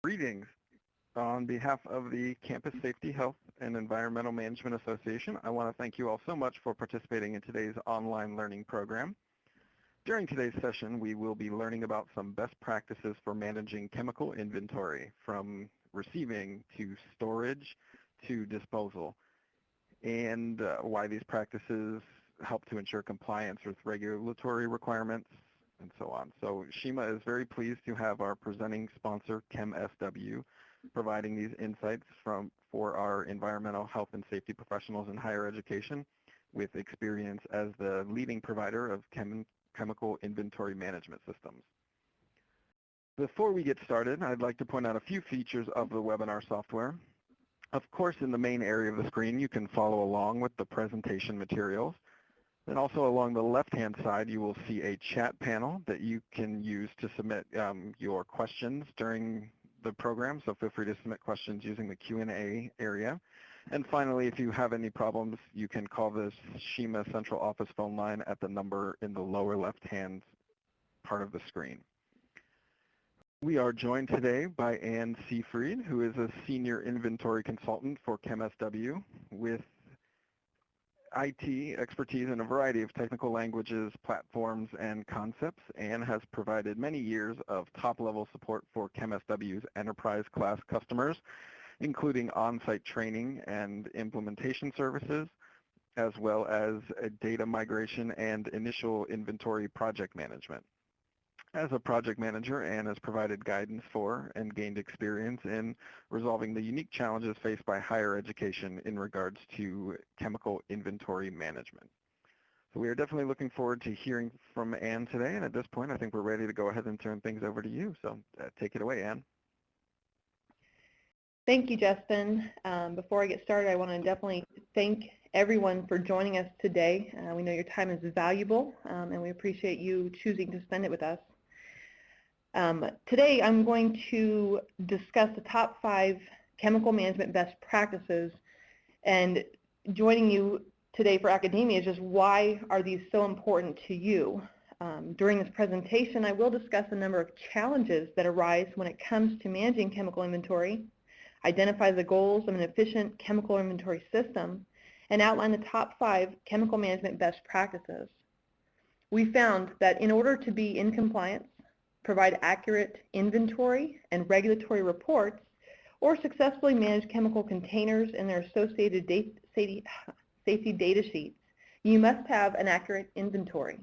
Greetings. On behalf of the Campus Safety, Health, and Environmental Management Association, I want to thank you all so much for participating in today's online learning program. During today's session, we will be learning about some best practices for managing chemical inventory, from receiving to storage to disposal, and why these practices help to ensure compliance with regulatory requirements, and so on. So Shima is very pleased to have our presenting sponsor, ChemSW, providing these insights for our environmental health and safety professionals in higher education with experience as the leading provider of chemical inventory management systems. Before we get started, I'd like to point out a few features of the webinar software. Of course, in the main area of the screen, you can follow along with the presentation materials. Then also along the left-hand side, you will see a chat panel that you can use to submit your questions during the program. So feel free to submit questions using the Q&A area. And finally, if you have any problems, you can call the Shima Central Office phone line at the number in the lower left-hand part of the screen. We are joined today by Ann Seafried, who is a Senior Inventory Consultant for ChemSW with IT expertise in a variety of technical languages, platforms, and concepts. Ann has provided many years of top-level support for ChemSW's enterprise-class customers, including on-site training and implementation services, as well as data migration and initial inventory project management. As a project manager, Ann has provided guidance for and gained experience in resolving the unique challenges faced by higher education in regards to chemical inventory management. So we are definitely looking forward to hearing from Ann today, and at this point I think we're ready to go ahead and turn things over to you. So take it away, Ann. Thank you, Justin. Before I get started, I want to definitely thank everyone for joining us today. We know your time is valuable, and we appreciate you choosing to spend it with us. Today I'm going to discuss the top 5 chemical management best practices, and joining you today for academia is just why are these so important to you. During this presentation I will discuss a number of challenges that arise when it comes to managing chemical inventory, identify the goals of an efficient chemical inventory system, and outline the top 5 chemical management best practices. We found that in order to be in compliance, provide accurate inventory and regulatory reports, or successfully manage chemical containers and their associated safety data sheets, you must have an accurate inventory.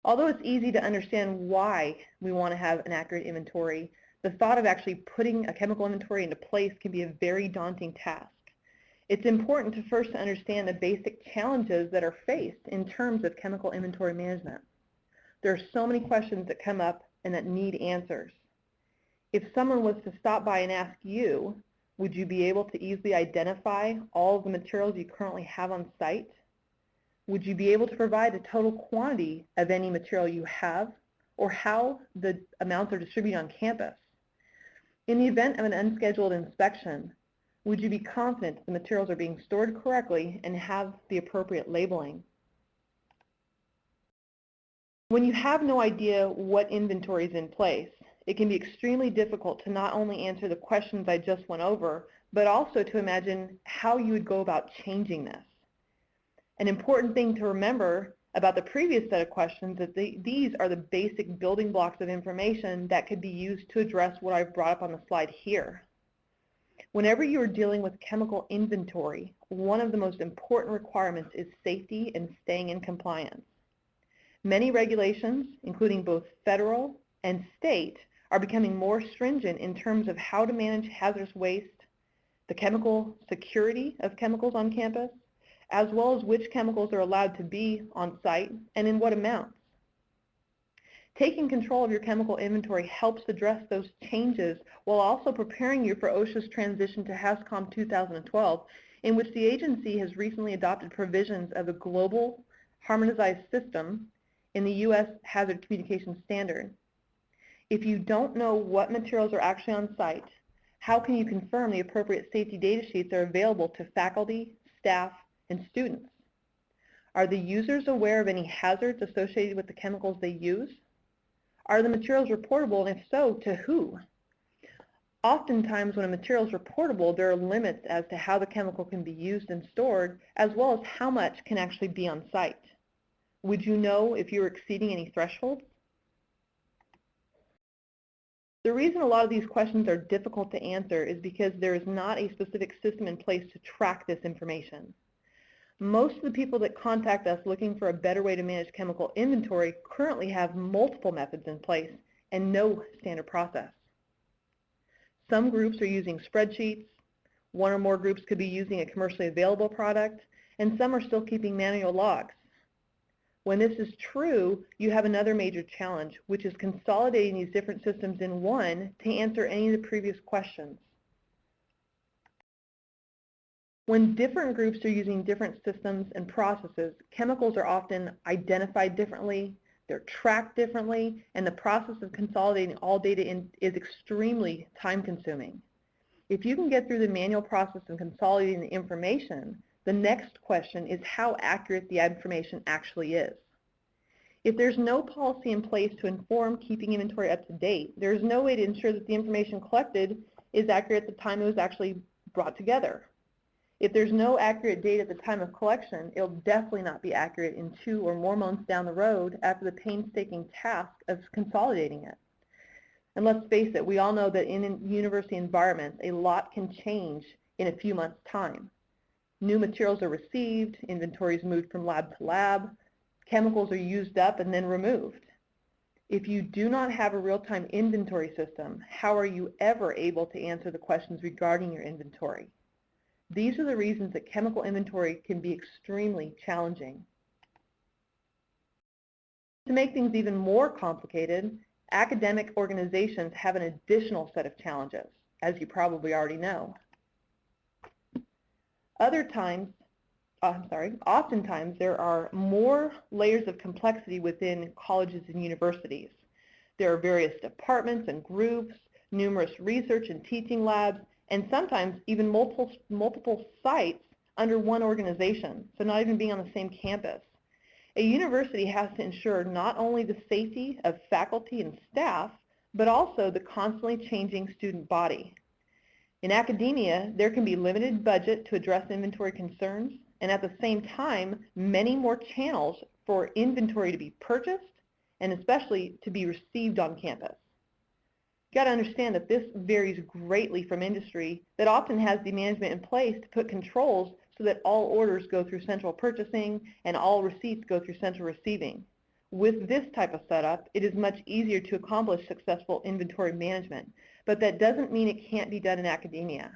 Although it's easy to understand why we want to have an accurate inventory, the thought of actually putting a chemical inventory into place can be a very daunting task. It's important to first understand the basic challenges that are faced in terms of chemical inventory management. There are so many questions that come up and that need answers. If someone was to stop by and ask you, would you be able to easily identify all of the materials you currently have on site? Would you be able to provide a total quantity of any material you have, or how the amounts are distributed on campus? In the event of an unscheduled inspection, would you be confident the materials are being stored correctly and have the appropriate labeling? When you have no idea what inventory is in place, it can be extremely difficult to not only answer the questions I just went over, but also to imagine how you would go about changing this. An important thing to remember about the previous set of questions is that these are the basic building blocks of information that could be used to address what I've brought up on the slide here. Whenever you are dealing with chemical inventory, one of the most important requirements is safety and staying in compliance. Many regulations, including both federal and state, are becoming more stringent in terms of how to manage hazardous waste, the chemical security of chemicals on campus, as well as which chemicals are allowed to be on site and in what amounts. Taking control of your chemical inventory helps address those changes while also preparing you for OSHA's transition to HAZCOM 2012, in which the agency has recently adopted provisions of a global harmonized system in the U.S. Hazard Communication Standard. If you don't know what materials are actually on site, how can you confirm the appropriate safety data sheets are available to faculty, staff, and students? Are the users aware of any hazards associated with the chemicals they use? Are the materials reportable, and if so, to who? Oftentimes when a material is reportable, there are limits as to how the chemical can be used and stored, as well as how much can actually be on site. Would you know if you were exceeding any thresholds? The reason a lot of these questions are difficult to answer is because there is not a specific system in place to track this information. Most of the people that contact us looking for a better way to manage chemical inventory currently have multiple methods in place and no standard process. Some groups are using spreadsheets, one or more groups could be using a commercially available product, and some are still keeping manual logs. When this is true, you have another major challenge, which is consolidating these different systems in one to answer any of the previous questions. When different groups are using different systems and processes, chemicals are often identified differently, they're tracked differently, and the process of consolidating all data is extremely time-consuming. If you can get through the manual process of consolidating the information, the next question is how accurate the information actually is. If there's no policy in place to inform keeping inventory up to date, there's no way to ensure that the information collected is accurate at the time it was actually brought together. If there's no accurate data at the time of collection, it'll definitely not be accurate in 2 or more months down the road after the painstaking task of consolidating it. And let's face it, we all know that in university environments, a lot can change in a few months' time. New materials are received, inventories moved from lab to lab, chemicals are used up and then removed. If you do not have a real-time inventory system, how are you ever able to answer the questions regarding your inventory? These are the reasons that chemical inventory can be extremely challenging. To make things even more complicated, academic organizations have an additional set of challenges, as you probably already know. Oftentimes there are more layers of complexity within colleges and universities. There are various departments and groups, numerous research and teaching labs, and sometimes even multiple sites under one organization, so not even being on the same campus. A university has to ensure not only the safety of faculty and staff, but also the constantly changing student body. In academia, there can be limited budget to address inventory concerns, and at the same time, many more channels for inventory to be purchased and especially to be received on campus. You've got to understand that this varies greatly from industry that often has the management in place to put controls so that all orders go through central purchasing and all receipts go through central receiving. With this type of setup, it is much easier to accomplish successful inventory management, but that doesn't mean it can't be done in academia.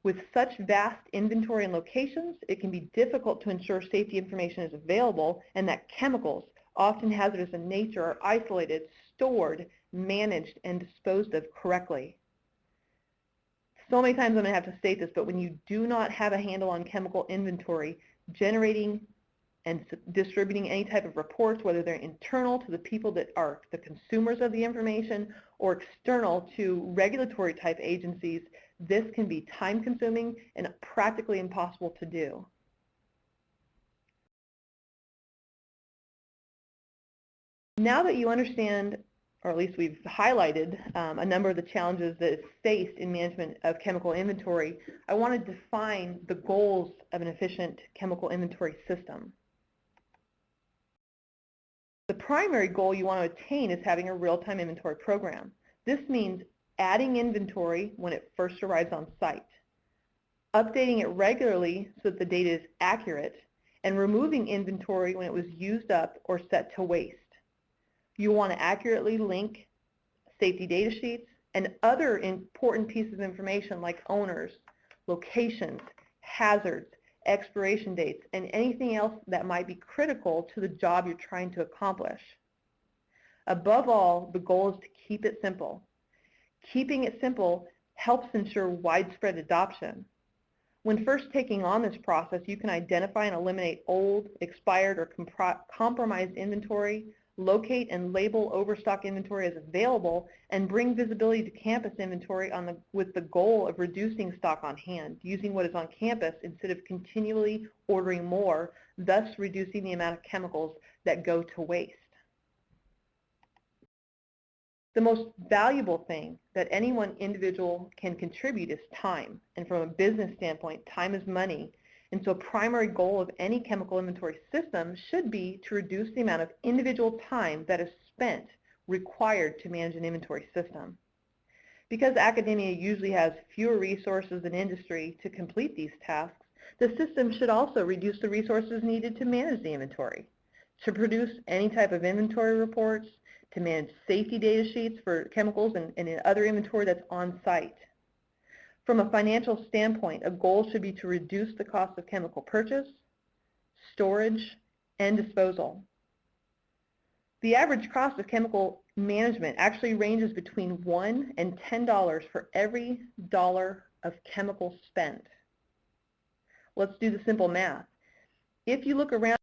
With such vast inventory and locations, it can be difficult to ensure safety information is available and that chemicals, often hazardous in nature, are isolated, stored, managed, and disposed of correctly. So many times I'm going to have to state this, but when you do not have a handle on chemical inventory, generating and distributing any type of reports, whether they're internal to the people that are the consumers of the information or external to regulatory type agencies, this can be time consuming and practically impossible to do. Now that you understand, or at least we've highlighted a number of the challenges that is faced in management of chemical inventory, I want to define the goals of an efficient chemical inventory system. The primary goal you want to attain is having a real-time inventory program. This means adding inventory when it first arrives on site, updating it regularly so that the data is accurate, and removing inventory when it was used up or set to waste. You want to accurately link safety data sheets and other important pieces of information like owners, locations, hazards, expiration dates, and anything else that might be critical to the job you're trying to accomplish. Above all, the goal is to keep it simple. Keeping it simple helps ensure widespread adoption. When first taking on this process, you can identify and eliminate old, expired, or compromised inventory, locate and label overstock inventory as available, and bring visibility to campus inventory with the goal of reducing stock on hand, using what is on campus instead of continually ordering more, thus reducing the amount of chemicals that go to waste. The most valuable thing that any one individual can contribute is time. And from a business standpoint, time is money. And so a primary goal of any chemical inventory system should be to reduce the amount of individual time that is spent required to manage an inventory system. Because academia usually has fewer resources than industry to complete these tasks, the system should also reduce the resources needed to manage the inventory, to produce any type of inventory reports, to manage safety data sheets for chemicals and other inventory that's on site. From a financial standpoint, a goal should be to reduce the cost of chemical purchase, storage, and disposal. The average cost of chemical management actually ranges between $1 and $10 for every dollar of chemical spent. Let's do the simple math. If you look around,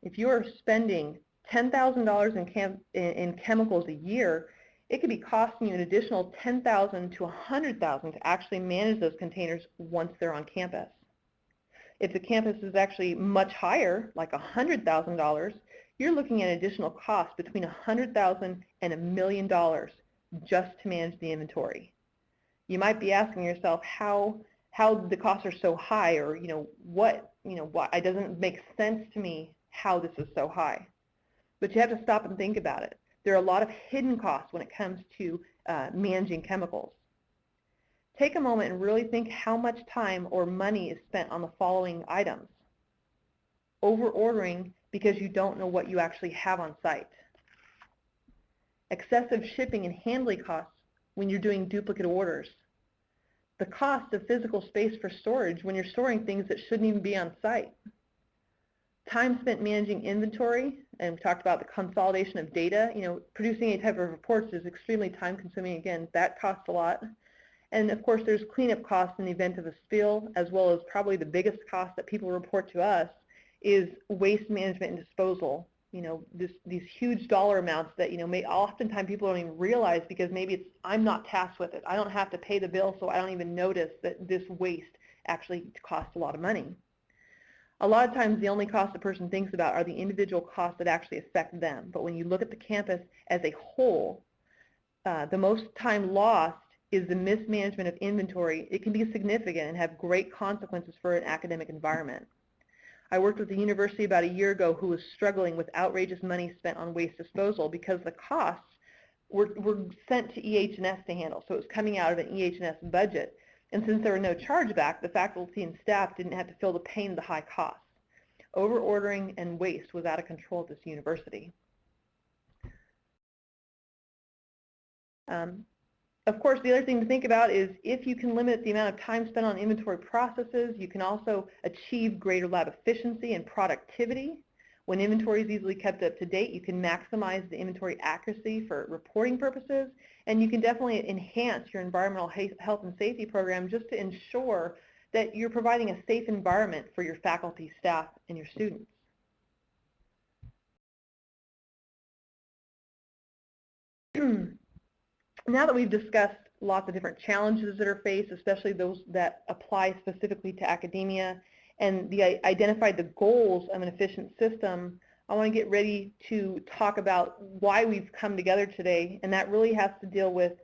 if you are spending $10,000 in chemicals a year, it could be costing you an additional $10,000 to $100,000 to actually manage those containers once they're on campus. If the campus is actually much higher, like $100,000, you're looking at additional costs between $100,000 and $1 million just to manage the inventory. You might be asking yourself how the costs are so high, or why it doesn't make sense to me how this is so high. But you have to stop and think about it. There are a lot of hidden costs when it comes to managing chemicals. Take a moment and really think how much time or money is spent on the following items. Over-ordering because you don't know what you actually have on site. Excessive shipping and handling costs when you're doing duplicate orders. The cost of physical space for storage when you're storing things that shouldn't even be on site. Time spent managing inventory, and we talked about the consolidation of data. Producing any type of reports is extremely time consuming. Again, that costs a lot. And of course, there's cleanup costs in the event of a spill, as well as probably the biggest cost that people report to us is waste management and disposal. These huge dollar amounts that oftentimes people don't even realize, because maybe I'm not tasked with it. I don't have to pay the bill, so I don't even notice that this waste actually costs a lot of money. A lot of times the only costs a person thinks about are the individual costs that actually affect them. But when you look at the campus as a whole, the most time lost is the mismanagement of inventory. It can be significant and have great consequences for an academic environment. I worked with a university about a year ago who was struggling with outrageous money spent on waste disposal because the costs were sent to EH&S to handle. So it was coming out of an EH&S budget. And since there were no chargeback, the faculty and staff didn't have to feel the pain of the high costs. Over-ordering and waste was out of control at this university. Of course, the other thing to think about is if you can limit the amount of time spent on inventory processes, you can also achieve greater lab efficiency and productivity. When inventory is easily kept up to date, you can maximize the inventory accuracy for reporting purposes, and you can definitely enhance your environmental health and safety program just to ensure that you're providing a safe environment for your faculty, staff, and your students. Now that we've discussed lots of different challenges that are faced, especially those that apply specifically to academia, and identified the goals of an efficient system, I want to get ready to talk about why we've come together today, and that really has to deal with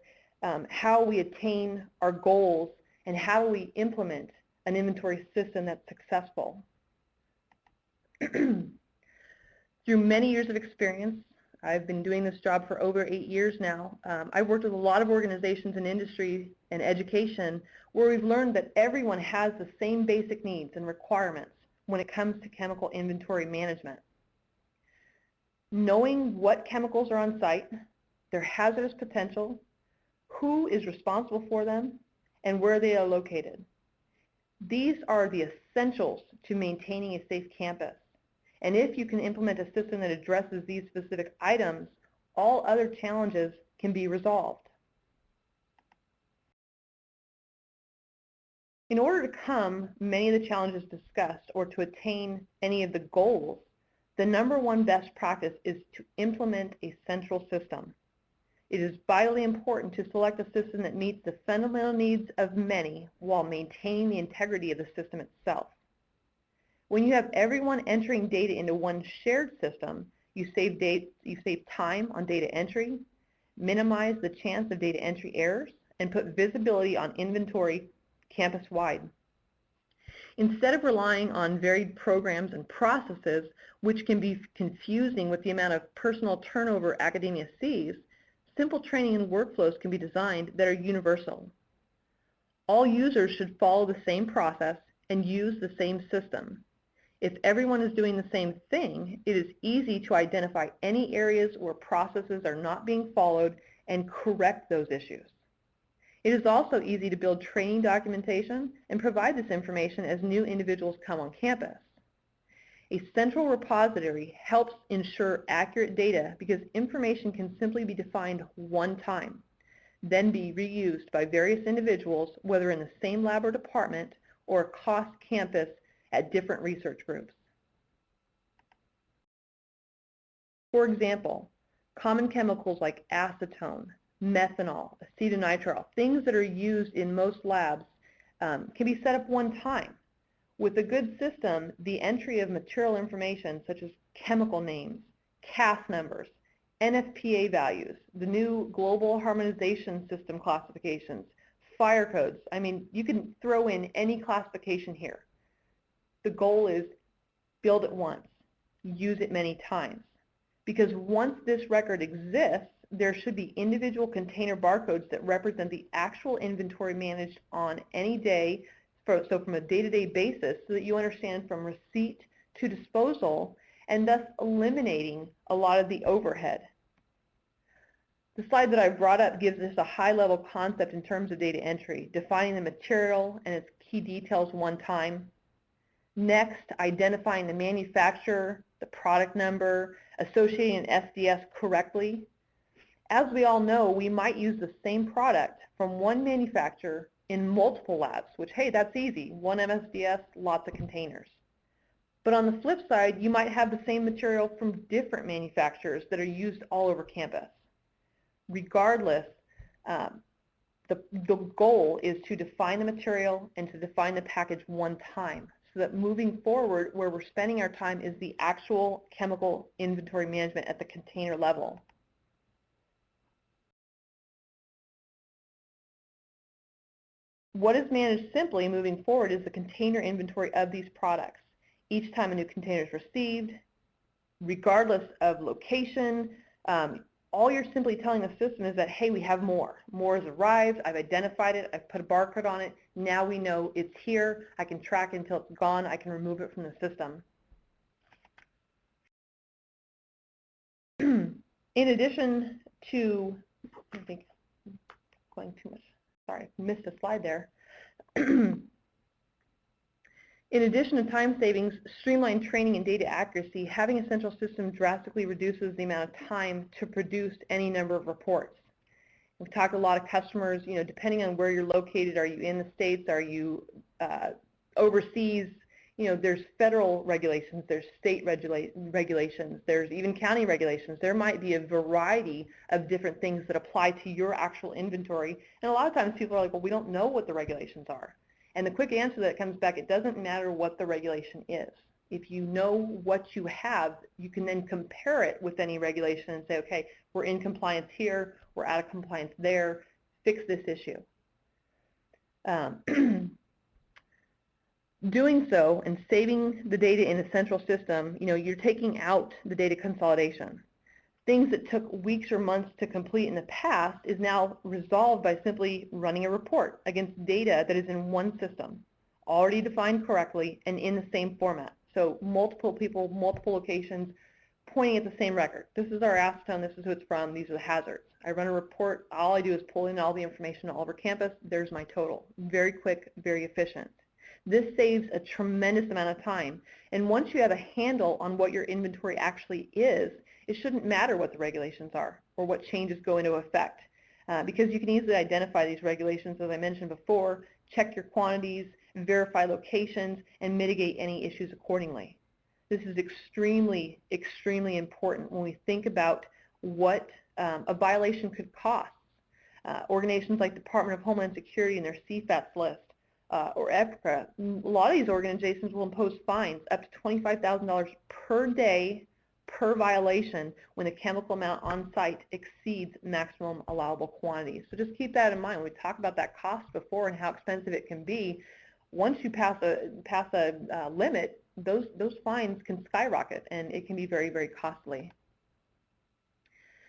how we attain our goals and how we implement an inventory system that's successful. Through many years of experience, I've been doing this job for over 8 years now. I've worked with a lot of organizations in industry and education where we've learned that everyone has the same basic needs and requirements when it comes to chemical inventory management. Knowing what chemicals are on site, their hazardous potential, who is responsible for them, and where they are located. These are the essentials to maintaining a safe campus. And if you can implement a system that addresses these specific items, all other challenges can be resolved. In order to overcome many of the challenges discussed or to attain any of the goals, the #1 best practice is to implement a central system. It is vitally important to select a system that meets the fundamental needs of many while maintaining the integrity of the system itself. When you have everyone entering data into one shared system, you save time on data entry, minimize the chance of data entry errors, and put visibility on inventory campus-wide. Instead of relying on varied programs and processes, which can be confusing with the amount of personal turnover academia sees, simple training and workflows can be designed that are universal. All users should follow the same process and use the same system. If everyone is doing the same thing, it is easy to identify any areas where processes are not being followed and correct those issues. It is also easy to build training documentation and provide this information as new individuals come on campus. A central repository helps ensure accurate data because information can simply be defined one time, then be reused by various individuals, whether in the same lab or department or across campus at different research groups. For example, common chemicals like acetone, methanol, acetonitrile, things that are used in most labs can be set up one time. With a good system, the entry of material information such as chemical names, CAS numbers, NFPA values, the new global harmonization system classifications, fire codes, I mean, you can throw in any classification here. The goal is build it once, use it many times. Because once this record exists, there should be individual container barcodes that represent the actual inventory managed on any day, so from a day-to-day basis, so that you understand from receipt to disposal, and thus eliminating a lot of the overhead. The slide that I brought up gives us a high-level concept in terms of data entry, defining the material and its key details one time. Next, identifying the manufacturer, the product number, associating an SDS correctly. As we all know, we might use the same product from one manufacturer in multiple labs, which, hey, that's easy. One MSDS, lots of containers. But on the flip side, you might have the same material from different manufacturers that are used all over campus. Regardless, the goal is to define the material and to define the package one time, so that moving forward, where we're spending our time is the actual chemical inventory management at the container level. What is managed simply moving forward is the container inventory of these products. Each time a new container is received, regardless of location, all you're simply telling the system is that, hey, we have more. More has arrived, I've identified it, I've put a barcode on it, now we know it's here, I can track it until it's gone, I can remove it from the system. In addition to, I think I'm going too much, sorry, missed a slide there. In addition to time savings, streamlined training and data accuracy, having a central system drastically reduces the amount of time to produce any number of reports. We've talked to a lot of customers, you know, depending on where you're located, are you in the States, are you overseas, you know, there's federal regulations, there's state regulations, there's even county regulations. There might be a variety of different things that apply to your actual inventory. And a lot of times people are like, well, we don't know what the regulations are. And the quick answer that comes back, it doesn't matter what the regulation is. If you know what you have, you can then compare it with any regulation and say, okay, we're in compliance here, we're out of compliance there, fix this issue. Doing so and saving the data in a central system, you know, you're taking out the data consolidation. Things that took weeks or months to complete in the past is now resolved by simply running a report against data that is in one system, already defined correctly and in the same format. So multiple people, multiple locations, pointing at the same record. This is our acetone, this is who it's from, these are the hazards. I run a report, all I do is pull in all the information all over campus, there's my total. Very quick, very efficient. This saves a tremendous amount of time. And once you have a handle on what your inventory actually is, it shouldn't matter what the regulations are or what changes go into effect because you can easily identify these regulations, as I mentioned before, check your quantities, verify locations, and mitigate any issues accordingly. This is extremely, extremely important when we think about what a violation could cost. Organizations like Department of Homeland Security and their CFATS list or EPCRA, a lot of these organizations will impose fines up to $25,000 per day per violation when the chemical amount on site exceeds maximum allowable quantities. So just keep that in mind. We talked about that cost before and how expensive it can be. Once you pass a limit, those fines can skyrocket, and it can be very, very costly.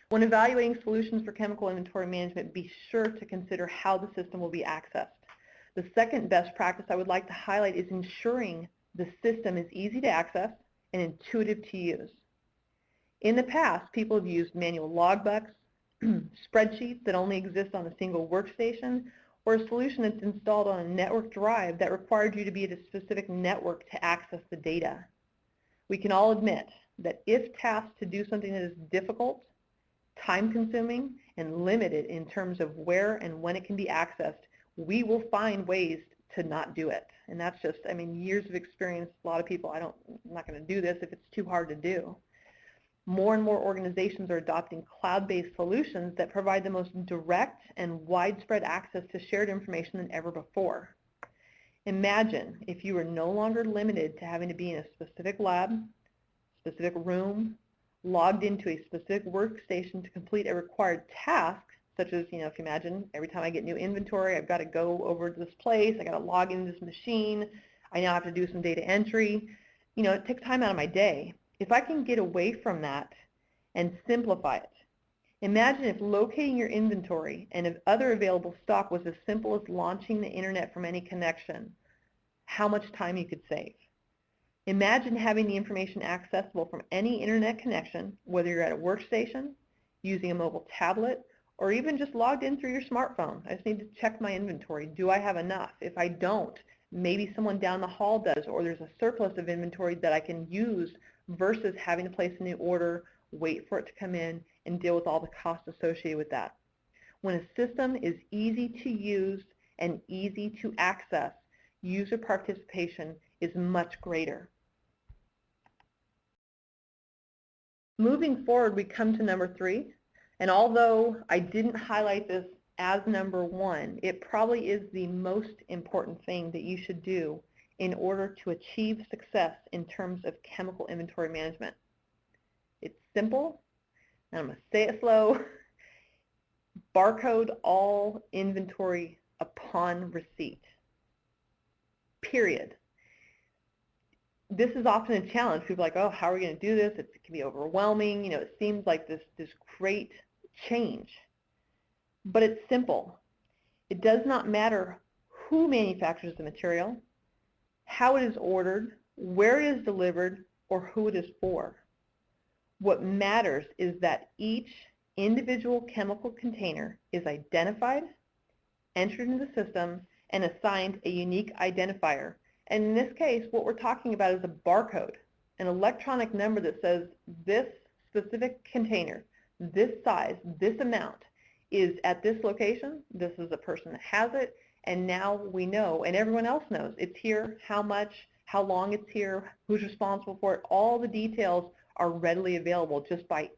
When evaluating solutions for chemical inventory management, be sure to consider how the system will be accessed. The second best practice I would like to highlight is ensuring the system is easy to access and intuitive to use. In the past, people have used manual logbooks, spreadsheets that only exist on a single workstation, or a solution that's installed on a network drive that required you to be at a specific network to access the data. We can all admit that if tasked to do something that is difficult, time-consuming, and limited in terms of where and when it can be accessed, we will find ways to not do it. And that's just, I mean, years of experience. A lot of people, I'm not going to do this if it's too hard to do. More and more organizations are adopting cloud-based solutions that provide the most direct and widespread access to shared information than ever before. Imagine if you were no longer limited to having to be in a specific lab, specific room, logged into a specific workstation to complete a required task, such as, if you imagine every time I get new inventory, I've got to go over to this place, I got to log into this machine, I now have to do some data entry. It takes time out of my day. If I can get away from that and simplify it, imagine if locating your inventory and if other available stock was as simple as launching the internet from any connection, how much time you could save. Imagine having the information accessible from any internet connection, whether you're at a workstation, using a mobile tablet, or even just logged in through your smartphone. I just need to check my inventory. Do I have enough? If I don't, maybe someone down the hall does, or there's a surplus of inventory that I can use versus having to place a new order, wait for it to come in, and deal with all the costs associated with that. When a system is easy to use and easy to access, user participation is much greater. Moving forward, we come to number 3, and although I didn't highlight this as number 1, it probably is the most important thing that you should do in order to achieve success in terms of chemical inventory management. It's simple, and I'm going to say it slow. Barcode all inventory upon receipt. Period. This is often a challenge. People are like, oh, how are we going to do this? It can be overwhelming. It seems like this great change. But it's simple. It does not matter who manufactures the material, how it is ordered, where it is delivered, or who it is for. What matters is that each individual chemical container is identified, entered into the system, and assigned a unique identifier. And in this case, what we're talking about is a barcode, an electronic number that says this specific container, this size, this amount is at this location, this is the person that has it, and now we know, and everyone else knows, it's here, how much, how long it's here, who's responsible for it. All the details are readily available just by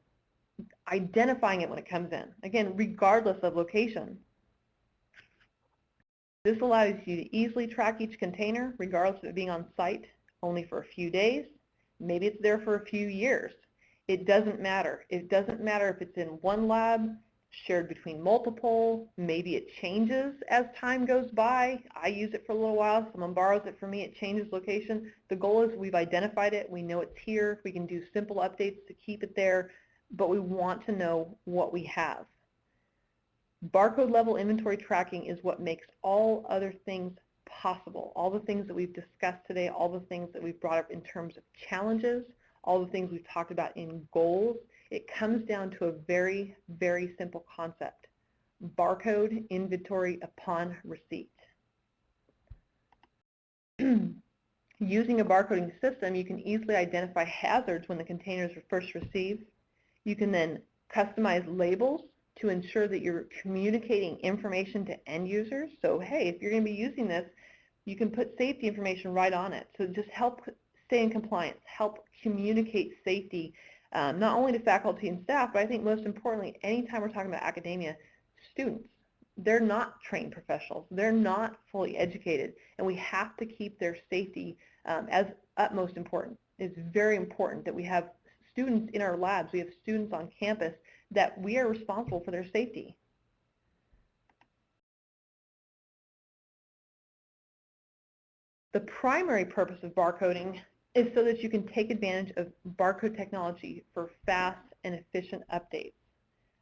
identifying it when it comes in. Again, regardless of location. This allows you to easily track each container, regardless of it being on site only for a few days. Maybe it's there for a few years. It doesn't matter. It doesn't matter if it's in one lab, shared between multiple. Maybe it changes as time goes by. I use it for a little while. Someone borrows it from me. It changes location. The goal is we've identified it. We know it's here. We can do simple updates to keep it there, but we want to know what we have. Barcode level inventory tracking is what makes all other things possible. All the things that we've discussed today, all the things that we've brought up in terms of challenges, all the things we've talked about in goals, it comes down to a very, very simple concept. Barcode inventory upon receipt. Using a barcoding system, you can easily identify hazards when the containers are first received. You can then customize labels to ensure that you're communicating information to end users. So hey, if you're going to be using this, you can put safety information right on it. So just help stay in compliance, help communicate safety, not only to faculty and staff, but I think most importantly, anytime we're talking about academia, students. They're not trained professionals. They're not fully educated, and we have to keep their safety as utmost important. It's very important that we have students in our labs, we have students on campus that we are responsible for their safety. The primary purpose of barcoding is so that you can take advantage of barcode technology for fast and efficient updates.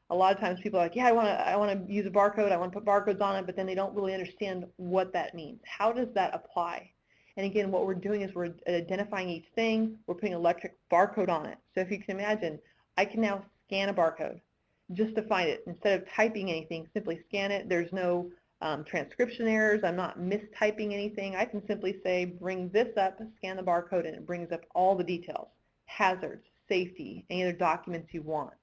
A lot of times people are like, yeah, I want to use a barcode, I want to put barcodes on it, but then they don't really understand what that means. How does that apply? And again, what we're doing is we're identifying each thing, we're putting electric barcode on it. So if you can imagine, I can now scan a barcode just to find it. Instead of typing anything, simply scan it. There's no transcription errors. I'm not mistyping anything. I can simply say, bring this up, scan the barcode, and it brings up all the details, hazards, safety, any other documents you want.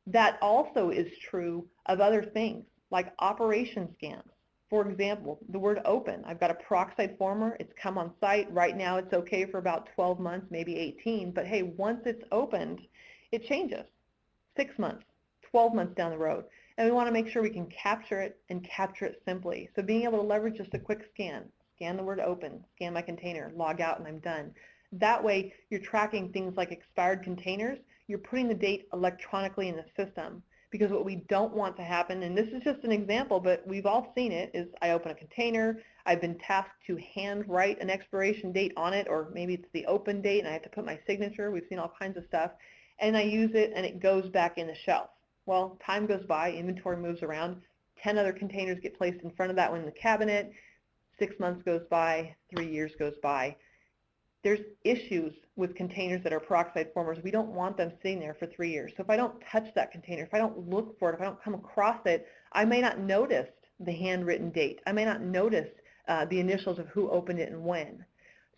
That also is true of other things, like operation scans. For example, the word open. I've got a peroxide former. It's come on site. Right now it's okay for about 12 months, maybe 18. But hey, once it's opened, it changes. 6 months, 12 months down the road. And we want to make sure we can capture it and capture it simply. So being able to leverage just a quick scan the word open, scan my container, log out, and I'm done. That way, you're tracking things like expired containers. You're putting the date electronically in the system. Because what we don't want to happen, and this is just an example, but we've all seen it, is I open a container, I've been tasked to handwrite an expiration date on it, or maybe it's the open date and I have to put my signature. We've seen all kinds of stuff. And I use it and it goes back in the shelf. Well, time goes by, inventory moves around, 10 other containers get placed in front of that one in the cabinet, 6 months goes by, 3 years goes by. There's issues with containers that are peroxide formers. We don't want them sitting there for 3 years. So if I don't touch that container, if I don't look for it, if I don't come across it, I may not notice the handwritten date. I may not notice the initials of who opened it and when.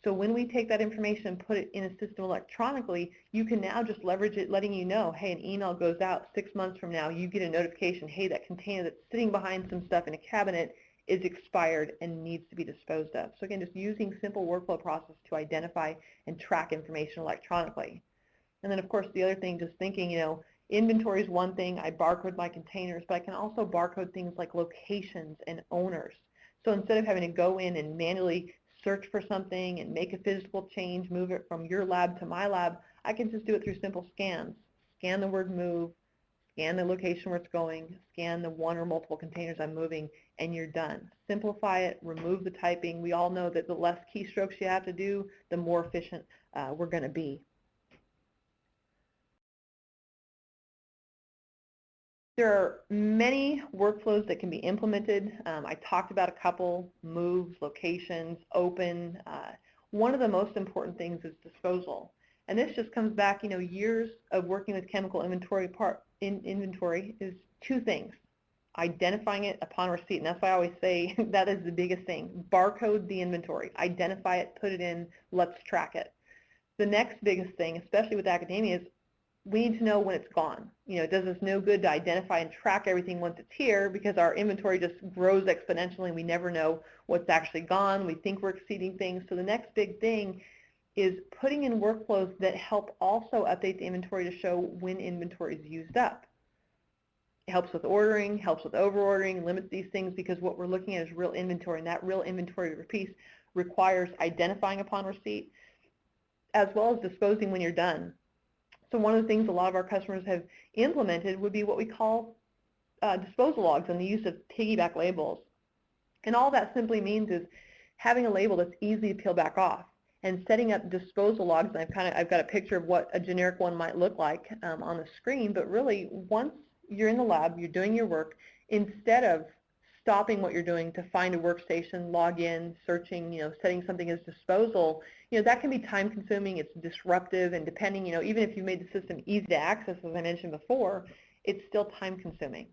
So when we take that information and put it in a system electronically, you can now just leverage it, letting you know, hey, an email goes out 6 months from now, you get a notification, hey, that container that's sitting behind some stuff in a cabinet is expired and needs to be disposed of. So again, just using simple workflow process to identify and track information electronically. And then of course the other thing, just thinking, inventory is one thing, I barcode my containers, but I can also barcode things like locations and owners. So instead of having to go in and manually search for something and make a physical change, move it from your lab to my lab, I can just do it through simple scans. Scan the word move, scan the location where it's going, scan the one or multiple containers I'm moving, and you're done. Simplify it, remove the typing. We all know that the less keystrokes you have to do, the more efficient we're going to be. There are many workflows that can be implemented. I talked about a couple: moves, locations, open. One of the most important things is disposal. And this just comes back, years of working with chemical inventory inventory is two things: identifying it upon receipt, and that's why I always say that is the biggest thing. Barcode the inventory, identify it, put it in, let's track it. The next biggest thing, especially with academia, is we need to know when it's gone. It does us no good to identify and track everything once it's here, because our inventory just grows exponentially and we never know what's actually gone. We think we're exceeding things. So the next big thing is putting in workflows that help also update the inventory to show when inventory is used up. It helps with ordering, helps with over-ordering, limits these things, because what we're looking at is real inventory, and that real inventory piece requires identifying upon receipt as well as disposing when you're done. So one of the things a lot of our customers have implemented would be what we call disposal logs and the use of piggyback labels. And all that simply means is having a label that's easy to peel back off and setting up disposal logs. And I've got a picture of what a generic one might look like on the screen, but really once you're in the lab, you're doing your work, instead of stopping what you're doing to find a workstation, log in, searching, setting something as disposal, that can be time consuming, it's disruptive, and depending, even if you made the system easy to access, as I mentioned before, it's still time consuming.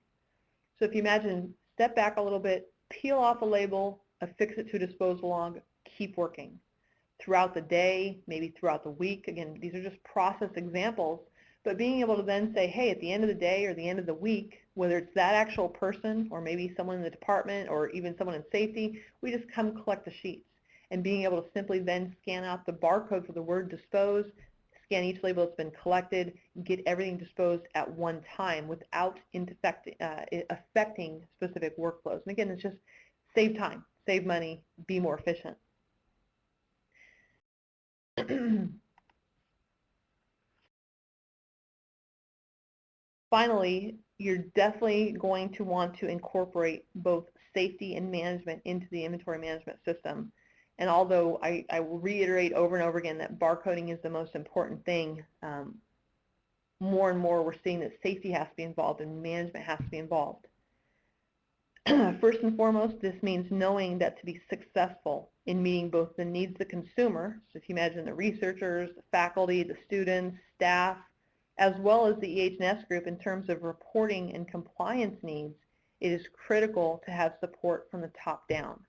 So if you imagine, step back a little bit, peel off a label, affix it to a disposal log, keep working. Throughout the day, maybe throughout the week, again, these are just process examples, but being able to then say, hey, at the end of the day or the end of the week, whether it's that actual person or maybe someone in the department or even someone in safety, we just come collect the sheets. And being able to simply then scan out the barcode for the word dispose, scan each label that's been collected, get everything disposed at one time without affecting specific workflows. And again, it's just save time, save money, be more efficient. Finally, you're definitely going to want to incorporate both safety and management into the inventory management system. And although I will reiterate over and over again that barcoding is the most important thing, more and more we're seeing that safety has to be involved and management has to be involved. First and foremost, this means knowing that to be successful in meeting both the needs of the consumer, so if you imagine the researchers, the faculty, the students, staff, as well as the EH&S group in terms of reporting and compliance needs, it is critical to have support from the top down.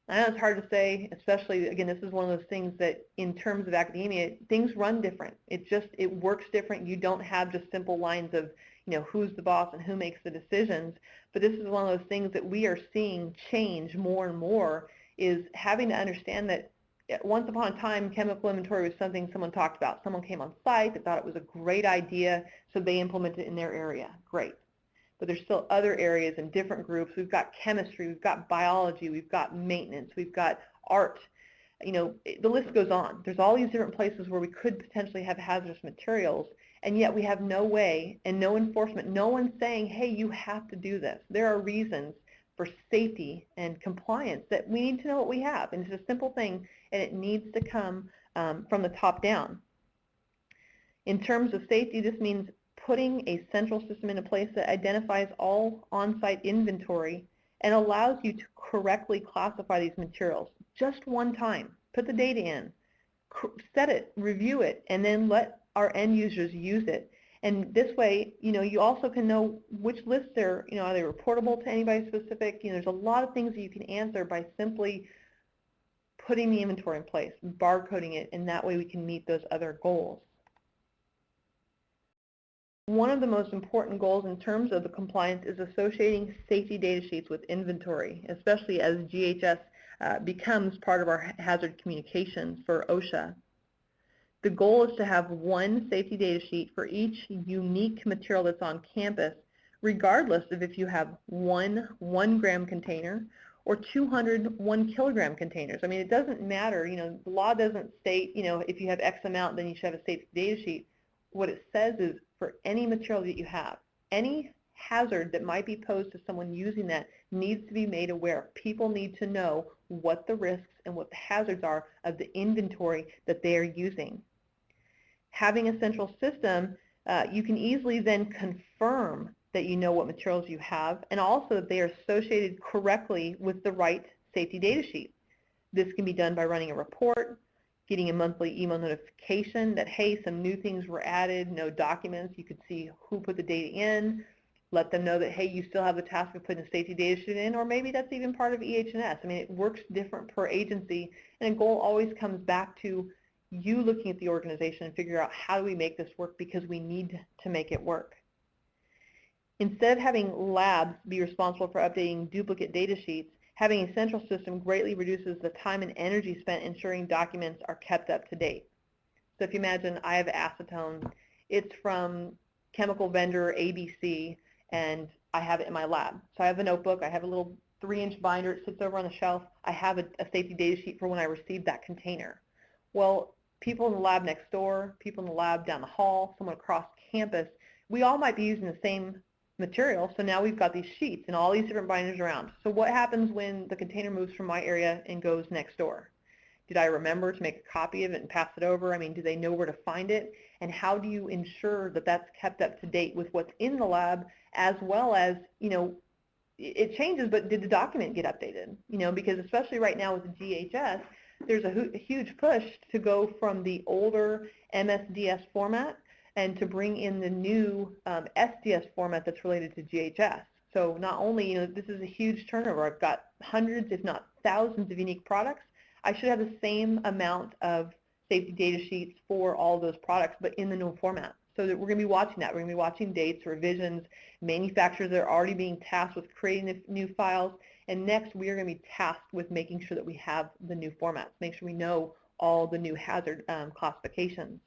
I know it's hard to say, especially, again, this is one of those things that in terms of academia, things run different. It works different. You don't have just simple lines of, who's the boss and who makes the decisions. But this is one of those things that we are seeing change more and more, is having to understand that once upon a time, chemical inventory was something someone talked about. Someone came on site, they thought it was a great idea, so they implemented it in their area. Great. But there's still other areas and different groups. We've got chemistry, we've got biology, we've got maintenance, we've got art. The list goes on. There's all these different places where we could potentially have hazardous materials, and yet we have no way and no enforcement. No one's saying, hey, you have to do this. There are reasons for safety and compliance that we need to know what we have. And it's a simple thing, and it needs to come from the top down. In terms of safety, this means putting a central system into place that identifies all on-site inventory and allows you to correctly classify these materials just one time. Put the data in, set it, review it, and then let our end users use it. And this way, you also can know which lists are they reportable to anybody specific? There's a lot of things that you can answer by simply putting the inventory in place, barcoding it, and that way we can meet those other goals. One of the most important goals in terms of the compliance is associating safety data sheets with inventory, especially as GHS becomes part of our hazard communications for OSHA. The goal is to have one safety data sheet for each unique material that's on campus, regardless of if you have one 1-gram container or 200 1-kilogram containers. I mean, it doesn't matter. The law doesn't state, if you have X amount, then you should have a safety data sheet. What it says is for any material that you have, any hazard that might be posed to someone using that needs to be made aware. People need to know what the risks and what the hazards are of the inventory that they are using. Having a central system, you can easily then confirm that you know what materials you have, and also that they are associated correctly with the right safety data sheet. This can be done by running a report, getting a monthly email notification that, hey, some new things were added, no documents. You could see who put the data in, let them know that, hey, you still have the task of putting a safety data sheet in, or maybe that's even part of EH&S. I mean, it works different per agency, and a goal always comes back to you looking at the organization and figure out how do we make this work, because we need to make it work. Instead of having labs be responsible for updating duplicate data sheets, having a central system greatly reduces the time and energy spent ensuring documents are kept up to date. So if you imagine I have acetone, it's from chemical vendor ABC, and I have it in my lab. So I have a notebook, I have a little 3-inch binder, it sits over on the shelf, I have a safety data sheet for when I received that container. Well, people in the lab next door, people in the lab down the hall, someone across campus, we all might be using the same material, so now we've got these sheets and all these different binders around. So what happens when the container moves from my area and goes next door? Did I remember to make a copy of it and pass it over? I mean, do they know where to find it? And how do you ensure that that's kept up to date with what's in the lab, as well as, it changes, but did the document get updated? Because especially right now with the GHS, there's a huge push to go from the older MSDS format and to bring in the new SDS format that's related to GHS. So not only, this is a huge turnover. I've got hundreds, if not thousands of unique products. I should have the same amount of safety data sheets for all those products, but in the new format. So that we're going to be watching that. We're going to be watching dates, revisions, manufacturers that are already being tasked with creating the new files. And next, we are going to be tasked with making sure that we have the new formats, make sure we know all the new hazard classifications.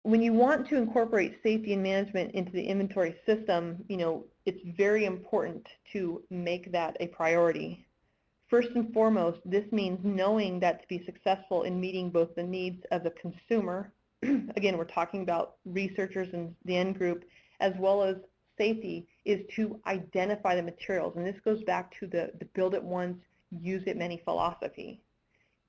When you want to incorporate safety and management into the inventory system, it's very important to make that a priority. First and foremost, this means knowing that to be successful in meeting both the needs of the consumer, again, we're talking about researchers and the end group, as well as safety, is to identify the materials. And this goes back to the build it once, use it many philosophy.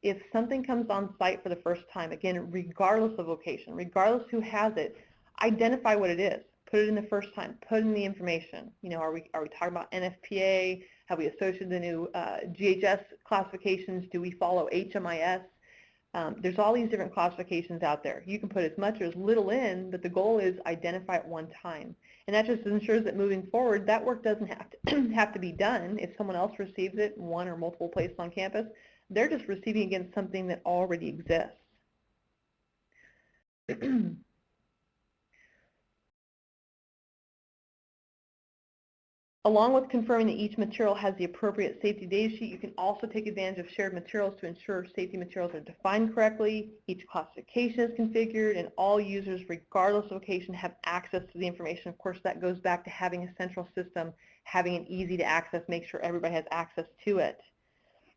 If something comes on site for the first time, again, regardless of location, regardless who has it, identify what it is. Put it in the first time. Put in the information. You know, are we talking about NFPA? Have we associated the new GHS classifications? Do we follow HMIS? There's all these different classifications out there. You can put as much or as little in, but the goal is identify at one time. And that just ensures that moving forward, that work doesn't have to be done. If someone else receives it in one or multiple places on campus, they're just receiving against something that already exists. Along with confirming that each material has the appropriate safety data sheet, you can also take advantage of shared materials to ensure safety materials are defined correctly, each classification is configured, and all users, regardless of location, have access to the information. Of course, that goes back to having a central system, having it easy to access, make sure everybody has access to it.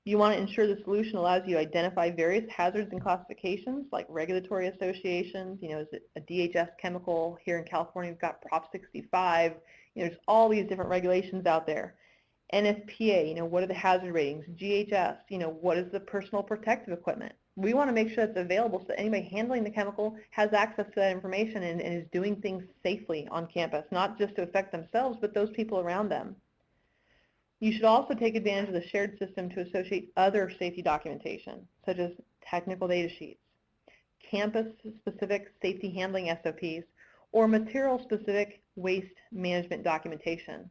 You want to ensure the solution allows you to identify various hazards and classifications, like regulatory associations. You know, is it a DHS chemical? Here in California, we've got Prop 65. You know, there's all these different regulations out there. NFPA, you know, what are the hazard ratings? GHS, you know, what is the personal protective equipment? We want to make sure it's available so that anybody handling the chemical has access to that information and is doing things safely on campus, not just to affect themselves, but those people around them. You should also take advantage of the shared system to associate other safety documentation, such as technical data sheets, campus-specific safety handling SOPs, or material-specific waste management documentation.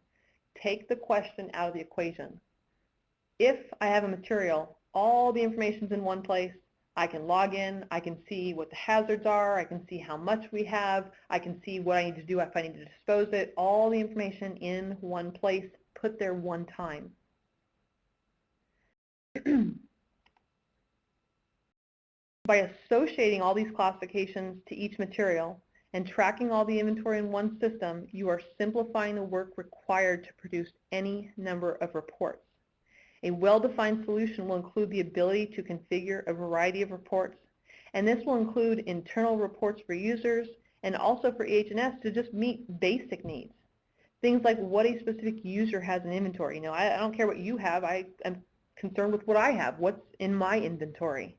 Take the question out of the equation. If I have a material, all the information's in one place, I can log in, I can see what the hazards are, I can see how much we have, I can see what I need to do if I need to dispose it, all the information in one place, put there one time. By associating all these classifications to each material and tracking all the inventory in one system, you are simplifying the work required to produce any number of reports. A well-defined solution will include the ability to configure a variety of reports, and this will include internal reports for users and also for EHS to just meet basic needs. Things like what a specific user has in inventory. You know, I don't care what you have. I am concerned with what I have. What's in my inventory?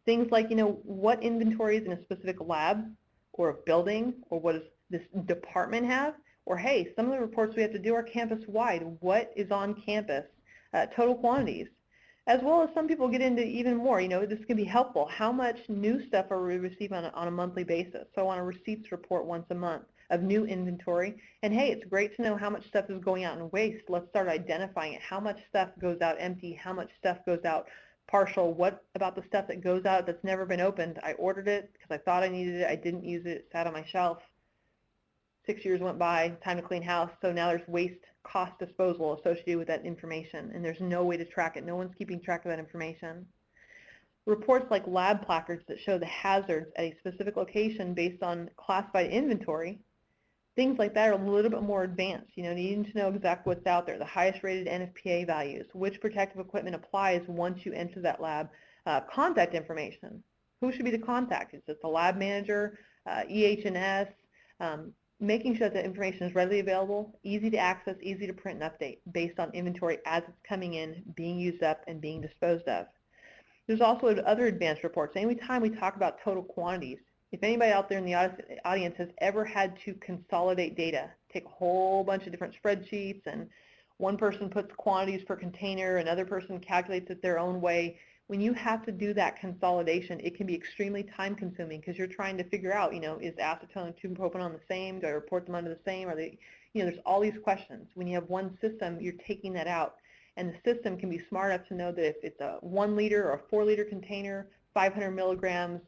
Things like, you know, what inventory is in a specific lab or a building, or what does this department have? Or, hey, some of the reports we have to do are campus-wide. What is on campus? Total quantities. As well as some people get into even more. You know, this can be helpful. How much new stuff are we receiving on a monthly basis? So I want a receipts report once a month of new inventory. And hey, it's great to know how much stuff is going out in waste. Let's start identifying it. How much stuff goes out empty? How much stuff goes out partial? What about the stuff that goes out that's never been opened? I ordered it because I thought I needed it. I didn't use it. It sat on my shelf. 6 years went by, time to clean house. So now there's waste cost disposal associated with that information, and there's no way to track it. No one's keeping track of that information. Reports like lab placards that show the hazards at a specific location based on classified inventory, things like that are a little bit more advanced. You know, needing to know exactly what's out there, the highest rated NFPA values, which protective equipment applies once you enter that lab, contact information. Who should be the contact? Is it the lab manager, EHS, making sure that the information is readily available, easy to access, easy to print and update based on inventory as it's coming in, being used up, and being disposed of. There's also other advanced reports. Anytime we talk about total quantities, if anybody out there in the audience has ever had to consolidate data, take a whole bunch of different spreadsheets, and one person puts quantities per container, another person calculates it their own way, when you have to do that consolidation, it can be extremely time consuming because you're trying to figure out, you know, is acetone and 2-propanone the same? Do I report them under the same? Are they, you know, there's all these questions. When you have one system, you're taking that out. And the system can be smart enough to know that if it's a 1 liter or a 4 liter container, 500 milligrams,